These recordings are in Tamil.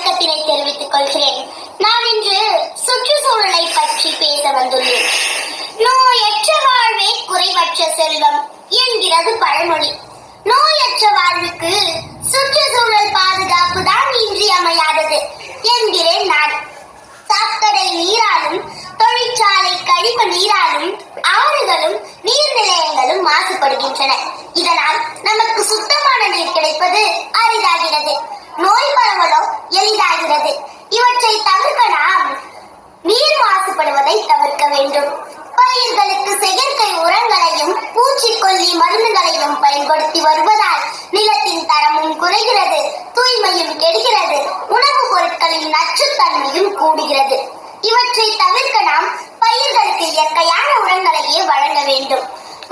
வணக்கத்தினை தெரிவித்துக் கொள்கிறேன். நான் இன்று சுற்றுச்சூழலை பற்றி பேச வந்துள்ளேன். நோயற்ற வாழ்வே குறைவற்ற செல்வம் என்கிறது பழமொழி. நோயற்ற வாழ்வுக்கு சுற்றுச்சூழல் பாதுகாப்பு தான் இன்றியமையாதது என்கிறேன் நான். சாக்கடை நீராலும் தொழிற்சாலை கழிவு நீராலும் ஆறுகளும் நீர்நிலையங்களும் மாசுபடுகின்றன. இதனால் நமக்கு சுத்தமான நீர் கிடைப்பது அரிதாகிறது, நோய் பரவலோ எளிதாகிறது. இவற்றை தவிர்க்க நாம் நீர் மாசுபடுவதை தவிர்க்க வேண்டும். பயிர்களுக்கு செயற்கை உரங்களையும் பூச்சிக்கொல்லி மருந்துகளையும் பயன்படுத்தி வருவதால் நிலத்தின் தரமும் குறைகிறது, தூய்மையும் கெடுகிறது, உணவுப் பொருட்களின் நச்சுத்தன்மையும் கூடுகிறது. இவற்றை தவிர்க்க நாம் பயிர்களுக்கு இயற்கையான உரங்களையே வழங்க வேண்டும்.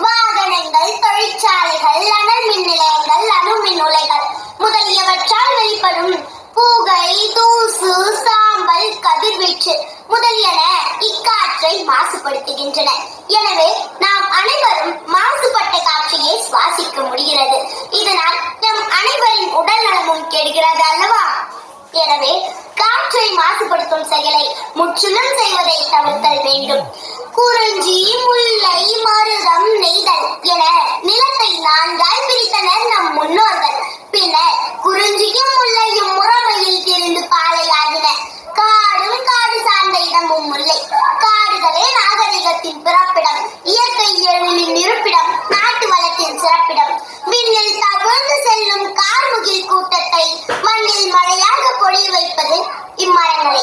வாகனங்கள், தொழிற்சாலைகள், அனல் மின் நிலையங்கள், அணுமின் உலைகள் முதலியவற்றால் வெளிப்படும் புகை, தூசு, சாம்பல், கதிர்வீச்சு முதலியன இக்காற்றை மாசுபடுத்துகின்றன. எனவே நாம் அனைவரும் மாசுபட்ட காற்றையே சுவாசிக்க முடிகிறது. இதனால் நம் அனைவரின் உடல் நலமும் கெடுகிறது அல்லவா? எனவே காற்றை மாசுபடுத்தும் செயலை முற்றிலும் செய்வதை தவிர்த்தல் வேண்டும். குறிஞ்சி, முல்லை, மருதம், நெய்தல் என நிலத்தை நான்காய் பிரித்தனர் நம் முன்னோர்கள். பின்னர் குறிஞ்சியும் முல்லையும் முறைமையில் திரிந்து பாலையாகின. காடும் காடு சார்ந்த இடமும் முல்லை. காடுகளே நாகரிகத்தின் பிறப்பிடம், இயற்கை எழிலின் இருப்பிடம், நாட்டு வளத்தின் சிறப்பிடம். விண்ணில் தவழ்ந்து செல்லும் கார்முகில் கூட்டத்தை மண்ணில் மழையாக பொழிய வைப்பது இம்மரங்களே.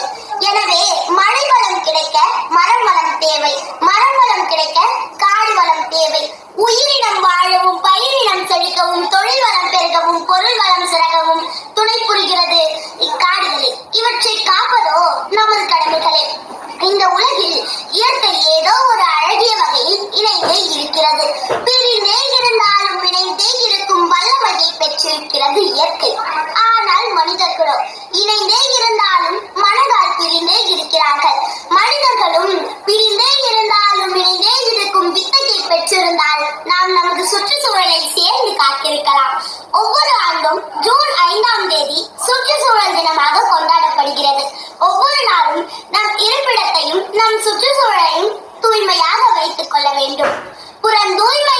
எனவே மழை வளம் கிடைக்க மரம் வளம் தேவை, மரம் வளம் கிடைக்க காடு வளம் தேவை. உயிரினம் வாழவும், பயிரினம் செழிக்கவும், தொழில் வளம் பெருகவும், பொருள் வளம் சிறகவும் துணை புரிகிறது இக்காடுகளே. இவற்றை காப்பதோ நமது கடமைகளே. இந்த உலகில் இயற்கை ஏதோ ஒரு அழகிய வகையில் இணைந்தே இருக்கிறது. பிரிந்தே இருந்தாலும் இணைந்தே இருக்கும் வல்லமையை பெற்றிருக்கிறது இயற்கை. ஆனால் மனிதர்களோ இணைந்தே இருந்தாலும் மனதால் பிரிந்தே இருக்கிறார்கள். மனிதர்களும் பிரிந்தே இருந்தாலும் இணைந்தே இருக்கும் வித்தையை பெற்றிருந்தால் நாம் நமது சுற்றுச்சூழலை சேர்ந்து காத்திருக்கலாம். ஒவ்வொரு ஆண்டும் ஜூன் 5ஆம் தேதி சுற்றுச்சூழல் தினமாக கொண்டாடப்படுகிறது. ஒவ்வொரு நாளும் நம் இருப்பிடத்தையும் நம் சுற்றுச்சூழலையும் தூய்மையாக வைத்துக் கொள்ள வேண்டும். புறம் தூய்மை